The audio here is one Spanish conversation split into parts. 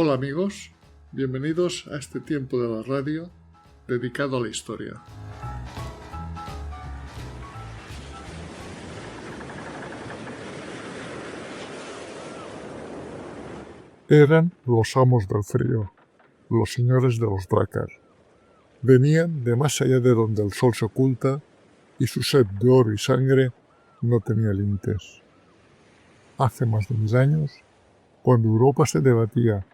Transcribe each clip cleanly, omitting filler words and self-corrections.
Hola amigos, bienvenidos a este tiempo de la radio dedicado a la historia. Eran los amos del frío, los señores de los Drakkar. Venían de más allá de donde el sol se oculta y su sed de oro y sangre no tenía límites. Hace más de 1000 años, cuando Europa se debatía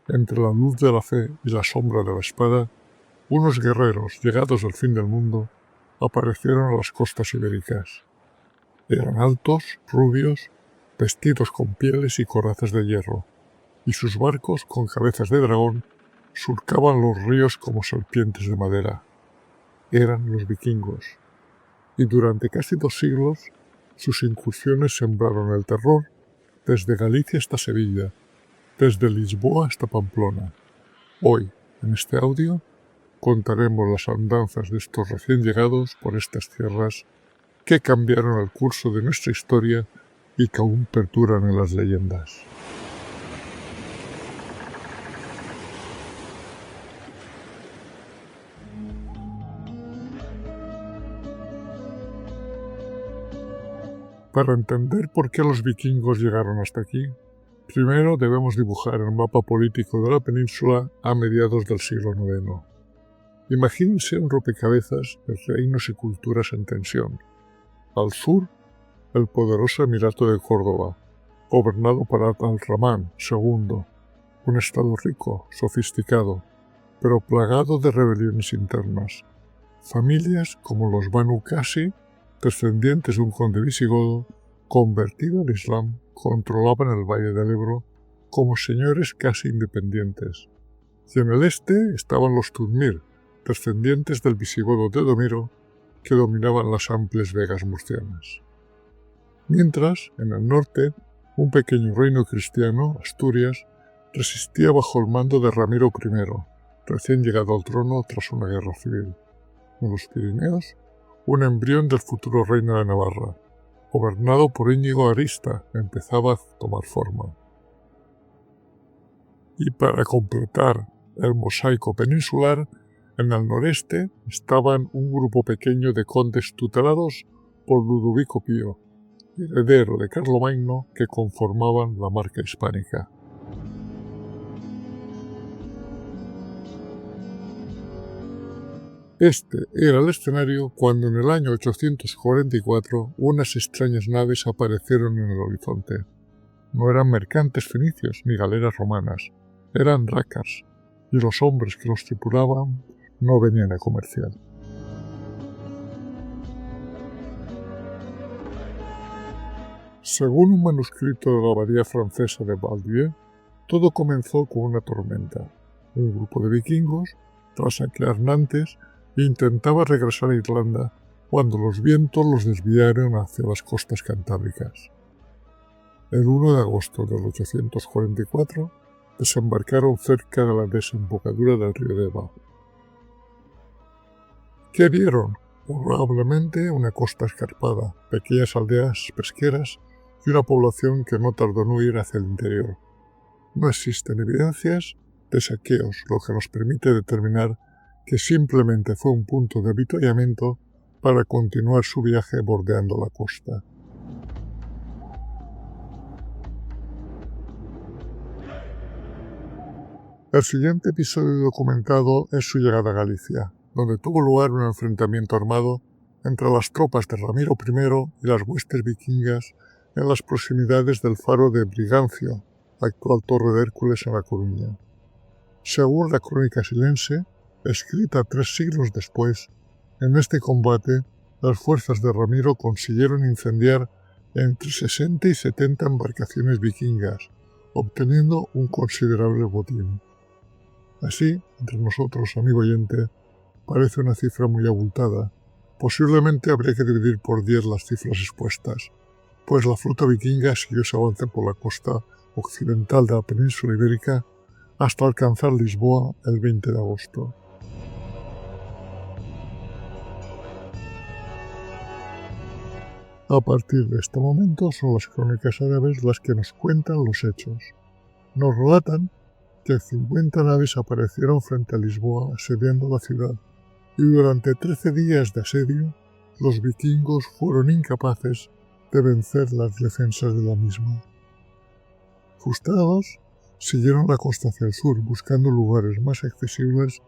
entre la luz de la fe y la sombra de la espada, unos guerreros llegados al fin del mundo aparecieron a las costas ibéricas. Eran altos, rubios, vestidos con pieles y corazas de hierro, y sus barcos con cabezas de dragón surcaban los ríos como serpientes de madera. Eran los vikingos, y durante casi 2 siglos sus incursiones sembraron el terror desde Galicia hasta Sevilla, desde Lisboa hasta Pamplona. Hoy, en este audio, contaremos las andanzas de estos recién llegados por estas tierras que cambiaron el curso de nuestra historia y que aún perduran en las leyendas. Para entender por qué los vikingos llegaron hasta aquí, primero debemos dibujar el mapa político de la península a mediados del siglo IX. Imagínense un rompecabezas de reinos y culturas en tensión. Al sur, el poderoso Emirato de Córdoba, gobernado por Al-Rahman II, un estado rico, sofisticado, pero plagado de rebeliones internas. Familias como los Banu Qasi, descendientes de un conde visigodo, convertido al Islam, controlaban el Valle del Ebro como señores casi independientes. Y en el este estaban los Tudmir, descendientes del visigodo de Domiro, que dominaban las amplias vegas murcianas. Mientras, en el norte, un pequeño reino cristiano, Asturias, resistía bajo el mando de Ramiro I, recién llegado al trono tras una guerra civil. En los Pirineos, un embrión del futuro reino de Navarra, gobernado por Íñigo Arista, empezaba a tomar forma. Y para completar el mosaico peninsular, en el noreste estaban un grupo pequeño de condes tutelados por Ludovico Pío, heredero de Carlomagno, que conformaban la marca hispánica. Este era el escenario cuando en el año 844 unas extrañas naves aparecieron en el horizonte. No eran mercantes fenicios ni galeras romanas, eran Drakkars, y los hombres que los tripulaban no venían a comerciar. Según un manuscrito de la abadía francesa de Val-Dieu, todo comenzó con una tormenta. Un grupo de vikingos, transatlánticos, intentaba regresar a Irlanda cuando los vientos los desviaron hacia las costas cantábricas. El 1 de agosto del 844 desembarcaron cerca de la desembocadura del río Deva. ¿Qué vieron? Probablemente una costa escarpada, pequeñas aldeas pesqueras y una población que no tardó en huir hacia el interior. No existen evidencias de saqueos, lo que nos permite determinar que simplemente fue un punto de avituallamiento para continuar su viaje bordeando la costa. El siguiente episodio documentado es su llegada a Galicia, donde tuvo lugar un enfrentamiento armado entre las tropas de Ramiro I y las huestes vikingas en las proximidades del faro de Brigancio, actual Torre de Hércules en La Coruña. Según la crónica silense, escrita 3 siglos después, en este combate las fuerzas de Ramiro consiguieron incendiar entre 60 y 70 embarcaciones vikingas, obteniendo un considerable botín. Así, entre nosotros, amigo oyente, parece una cifra muy abultada. Posiblemente habría que dividir por 10 las cifras expuestas, pues la flota vikinga siguió su avance por la costa occidental de la península ibérica hasta alcanzar Lisboa el 20 de agosto. A partir de este momento son las crónicas árabes las que nos cuentan los hechos. Nos relatan que 50 naves aparecieron frente a Lisboa asediando la ciudad, y durante 13 días de asedio, los vikingos fueron incapaces de vencer las defensas de la misma. Frustrados, siguieron la costa hacia el sur buscando lugares más accesibles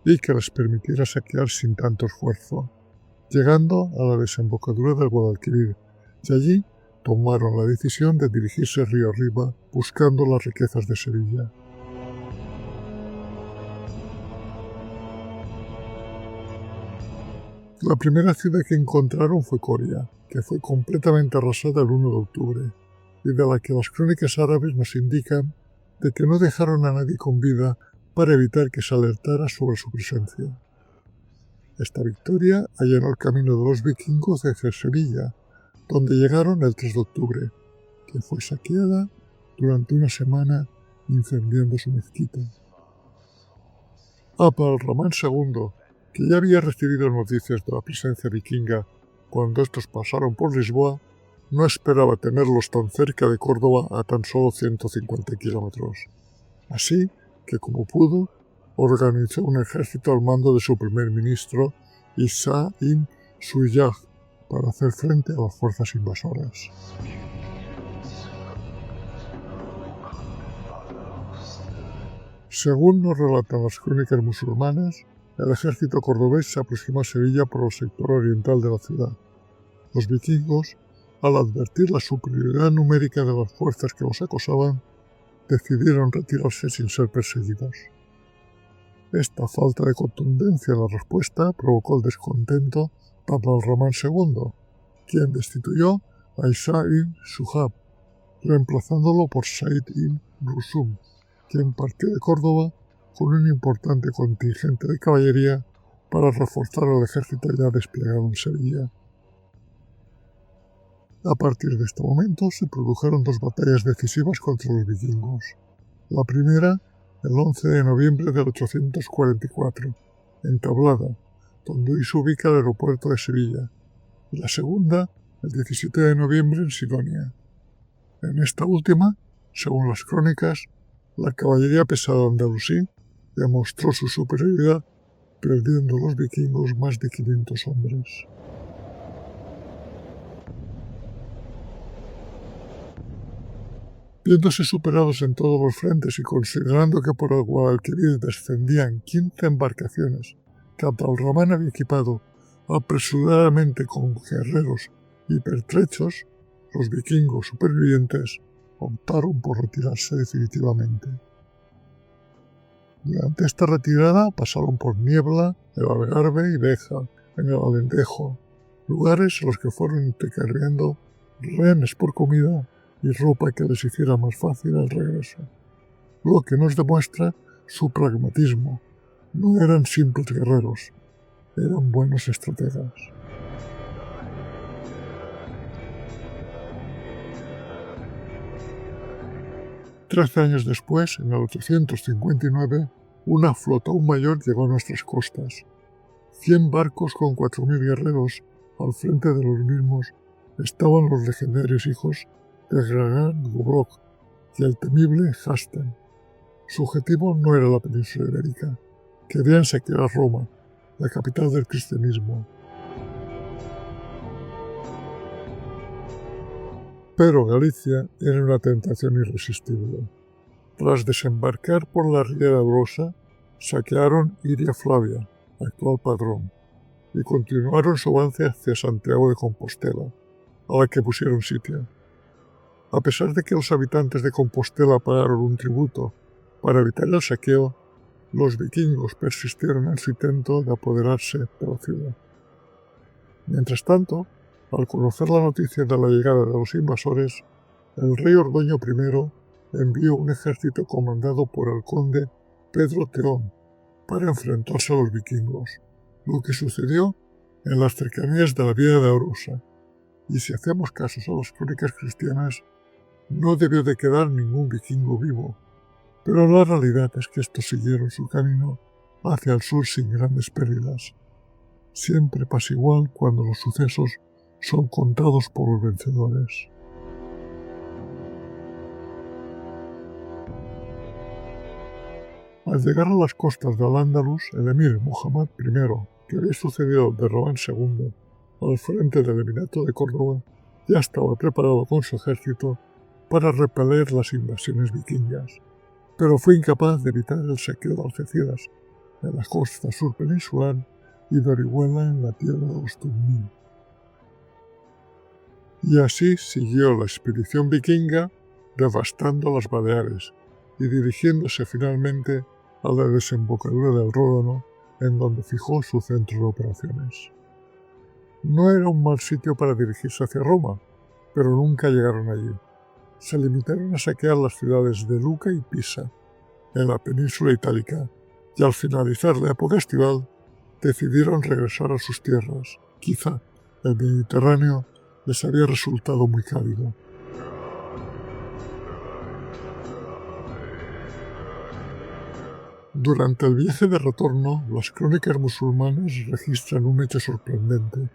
y que les permitiera saquear sin tanto esfuerzo, llegando a la desembocadura del Guadalquivir, y allí tomaron la decisión de dirigirse río arriba buscando las riquezas de Sevilla. La primera ciudad que encontraron fue Coria, que fue completamente arrasada el 1 de octubre, y de la que las crónicas árabes nos indican de que no dejaron a nadie con vida para evitar que se alertara sobre su presencia. Esta victoria allanó el camino de los vikingos hacia Sevilla, donde llegaron el 3 de octubre, que fue saqueada durante una semana incendiando su mezquita. Para el Ramán II, que ya había recibido noticias de la presencia vikinga cuando estos pasaron por Lisboa, no esperaba tenerlos tan cerca de Córdoba a tan solo 150 kilómetros. Así que, como pudo, organizó un ejército al mando de su primer ministro, Isa ibn Suyaj, para hacer frente a las fuerzas invasoras. Según nos relatan las crónicas musulmanas, el ejército cordobés se aproximó a Sevilla por el sector oriental de la ciudad. Los vikingos, al advertir la superioridad numérica de las fuerzas que los acosaban, decidieron retirarse sin ser perseguidos. Esta falta de contundencia en la respuesta provocó el descontento de Ramán II, quien destituyó a Isa ibn Suyaj, reemplazándolo por Said ibn Rusum, quien partió de Córdoba con un importante contingente de caballería para reforzar el ejército ya desplegado en Sevilla. A partir de este momento se produjeron dos batallas decisivas contra los vikingos. La primera, el 11 de noviembre del 844, en Tablada, donde hoy se ubica el aeropuerto de Sevilla, y la segunda, el 17 de noviembre en Sidonia. En esta última, según las crónicas, la caballería pesada andalusí demostró su superioridad, perdiendo los vikingos más de 500 hombres. Viéndose superados en todos los frentes y considerando que por el Guadalquivir descendían 15 embarcaciones que Abdalrahman había equipado apresuradamente con guerreros y pertrechos, los vikingos supervivientes optaron por retirarse definitivamente. Durante esta retirada pasaron por Niebla, el Algarve y Beja, en el Alentejo, lugares en los que fueron intercambiando rehenes por comida y ropa que les hiciera más fácil el regreso, lo que nos demuestra su pragmatismo. No eran simples guerreros, eran buenos estrategas. 13 años después, en el 859, una flota aún mayor llegó a nuestras costas. 100 barcos con 4.000 guerreros. Al frente de los mismos estaban los legendarios hijos de Gragan Gubrok y el temible Hastem. Su objetivo no era la península ibérica. Querían saquear Roma, la capital del cristianismo. Pero Galicia era una tentación irresistible. Tras desembarcar por la Riera Brosa, saquearon Iria Flavia, actual Padrón, y continuaron su avance hacia Santiago de Compostela, a la que pusieron sitio. A pesar de que los habitantes de Compostela pagaron un tributo para evitar el saqueo, los vikingos persistieron en su intento de apoderarse de la ciudad. Mientras tanto, al conocer la noticia de la llegada de los invasores, el rey Ordoño I envió un ejército comandado por el conde Pedro Teón para enfrentarse a los vikingos, lo que sucedió en las cercanías de la vía de Arosa, y si hacemos caso a las crónicas cristianas, no debió de quedar ningún vikingo vivo, pero la realidad es que estos siguieron su camino hacia el sur sin grandes pérdidas. Siempre pasa igual cuando los sucesos son contados por los vencedores. Al llegar a las costas de Al-Ándalus, el emir Muhammad I, que había sucedido de Román II al frente del Emirato de Córdoba, ya estaba preparado con su ejército para repeler las invasiones vikingas, pero fue incapaz de evitar el saqueo de Algeciras, en la costa sur peninsular, y de Orihuela en la tierra de los Tunmil. Y así siguió la expedición vikinga, devastando las Baleares y dirigiéndose finalmente a la desembocadura del Ródano, en donde fijó su centro de operaciones. No era un mal sitio para dirigirse hacia Roma, pero nunca llegaron allí. Se limitaron a saquear las ciudades de Luca y Pisa, en la península itálica, y al finalizar la época estival, decidieron regresar a sus tierras. Quizá el Mediterráneo les había resultado muy cálido. Durante el viaje de retorno, las crónicas musulmanas registran un hecho sorprendente: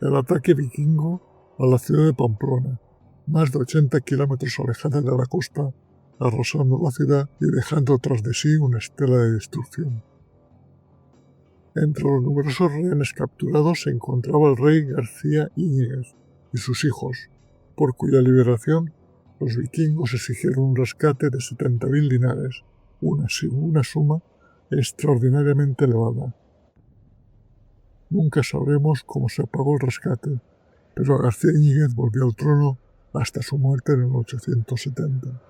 el ataque vikingo a la ciudad de Pamplona, más de 80 kilómetros alejada de la costa, arrasando la ciudad y dejando tras de sí una estela de destrucción. Entre los numerosos rehenes capturados se encontraba el rey García Íñiguez y sus hijos, por cuya liberación los vikingos exigieron un rescate de 70.000 dinares, una suma extraordinariamente elevada. Nunca sabremos cómo se pagó el rescate, pero García Íñiguez volvió al trono hasta su muerte en el 870.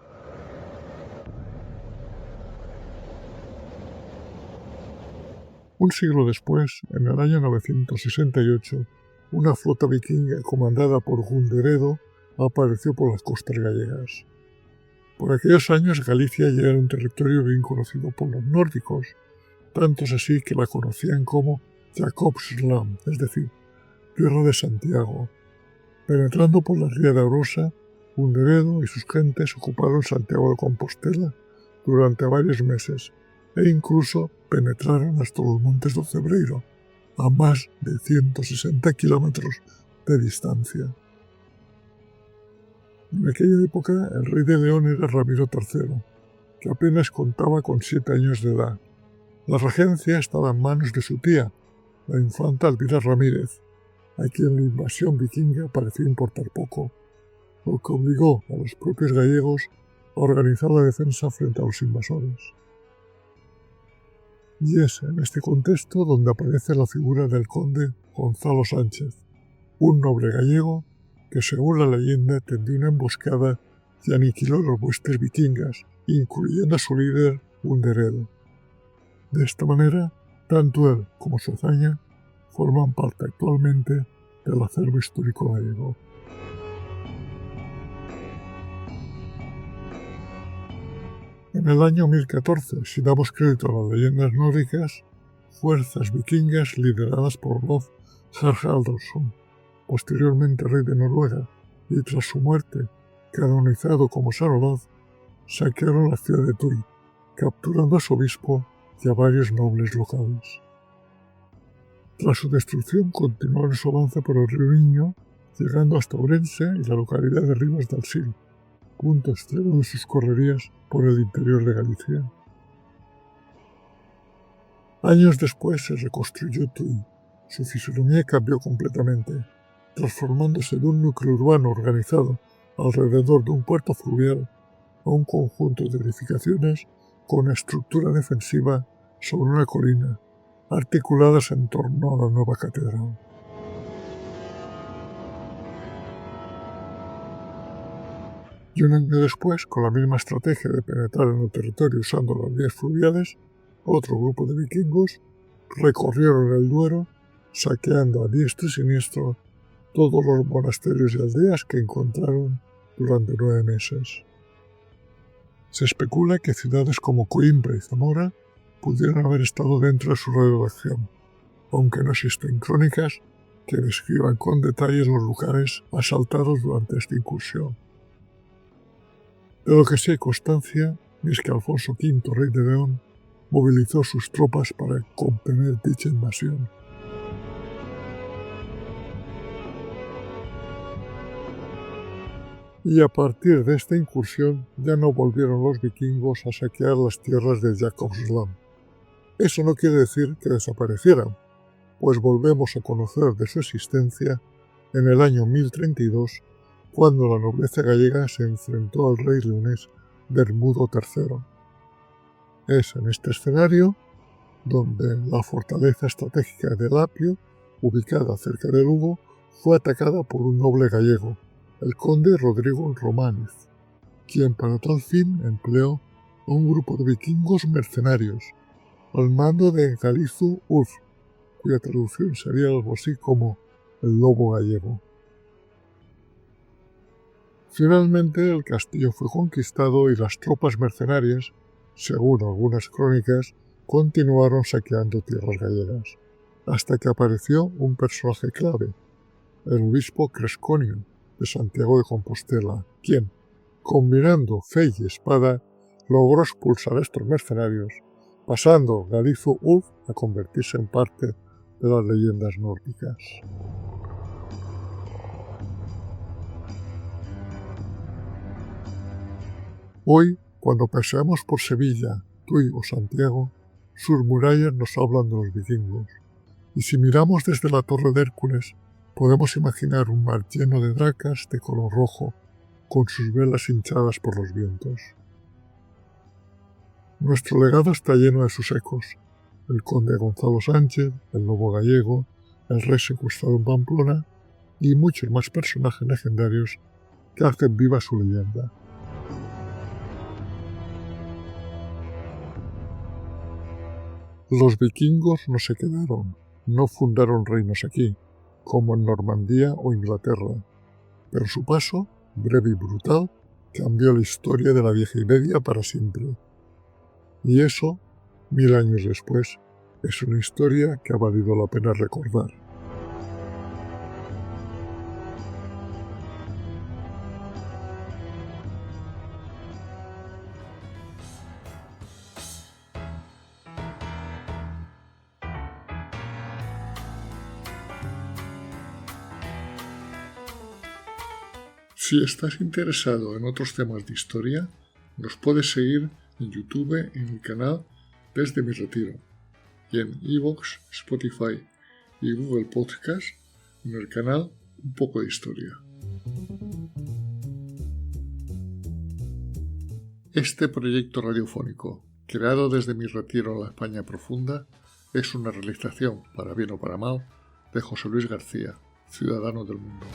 Un siglo después, en el año 968, una flota vikinga comandada por Gunderedo apareció por las costas gallegas. Por aquellos años Galicia ya era un territorio bien conocido por los nórdicos, tanto es así que la conocían como Jakobsland, es decir, Tierra de Santiago. Penetrando por la ría de Arosa, Gunderedo y sus gentes ocuparon Santiago de Compostela durante varios meses e incluso penetraron hasta los montes do Cebreiro, a más de 160 kilómetros de distancia. En aquella época el rey de León era Ramiro III, que apenas contaba con 7 años de edad. La regencia estaba en manos de su tía, la infanta Elvira Ramírez, a quien la invasión vikinga parecía importar poco, lo que obligó a los propios gallegos a organizar la defensa frente a los invasores. Y es en este contexto donde aparece la figura del conde Gonzalo Sánchez, un noble gallego que, según la leyenda, tendió una emboscada y aniquiló las huestes vikingas, incluyendo a su líder, Gunderedo. De esta manera, tanto él como su hazaña forman parte actualmente del acervo histórico gallego. En el año 1014, si damos crédito a las leyendas nórdicas, fuerzas vikingas lideradas por Olaf Haraldsson, posteriormente rey de Noruega, y tras su muerte, canonizado como San Olaf, saquearon la ciudad de Tui, capturando a su obispo y a varios nobles locales. Tras su destrucción, continuaron su avance por el río Miño, llegando hasta Ourense y la localidad de Ribas del Sil, punto extremo de sus correrías por el interior de Galicia. Años después se reconstruyó Tui. Su fisonomía cambió completamente, transformándose de un núcleo urbano organizado alrededor de un puerto fluvial a un conjunto de edificaciones con estructura defensiva sobre una colina, articuladas en torno a la nueva catedral. Y un año después, con la misma estrategia de penetrar en el territorio usando las vías fluviales, otro grupo de vikingos recorrieron el Duero, saqueando a diestro y siniestro todos los monasterios y aldeas que encontraron durante 9 meses. Se especula que ciudades como Coimbra y Zamora pudieran haber estado dentro de su radio de acción, aunque no existen crónicas que describan con detalles los lugares asaltados durante esta incursión. De lo que sí hay constancia es que Alfonso V, rey de León, movilizó sus tropas para contener dicha invasión. y a partir de esta incursión ya no volvieron los vikingos a saquear las tierras de Jakobsland. Eso no quiere decir que desaparecieran, pues volvemos a conocer de su existencia en el año 1032, cuando la nobleza gallega se enfrentó al rey leonés Bermudo III. Es en este escenario donde la fortaleza estratégica de Lapio, ubicada cerca de Lugo, fue atacada por un noble gallego, el conde Rodrigo Románez, quien para tal fin empleó a un grupo de vikingos mercenarios, al mando de Galizu Ulf, cuya traducción sería algo así como el lobo gallego. Finalmente el castillo fue conquistado y las tropas mercenarias, según algunas crónicas, continuaron saqueando tierras gallegas, hasta que apareció un personaje clave, el obispo Cresconio, de Santiago de Compostela, quien, combinando fe y espada, logró expulsar a estos mercenarios, pasando Galizu Ulf a convertirse en parte de las leyendas nórdicas. Hoy, cuando paseamos por Sevilla, Tui o Santiago, sus murallas nos hablan de los vikingos, y si miramos desde la Torre de Hércules, podemos imaginar un mar lleno de dracas de color rojo, con sus velas hinchadas por los vientos. Nuestro legado está lleno de sus ecos: el conde Gonzalo Sánchez, el lobo gallego, el rey secuestrado en Pamplona y muchos más personajes legendarios que hacen viva su leyenda. Los vikingos no se quedaron, no fundaron reinos aquí, como en Normandía o Inglaterra, pero su paso, breve y brutal, cambió la historia de la vieja Iberia para siempre. Y eso, 1000 años después, es una historia que ha valido la pena recordar. Si estás interesado en otros temas de historia, nos puedes seguir en YouTube en el canal Desde mi Retiro y en iVoox, Spotify y Google Podcast en el canal Un poco de Historia. Este proyecto radiofónico, creado desde mi retiro en la España profunda, es una realización, para bien o para mal, de José Luis García, ciudadano del mundo.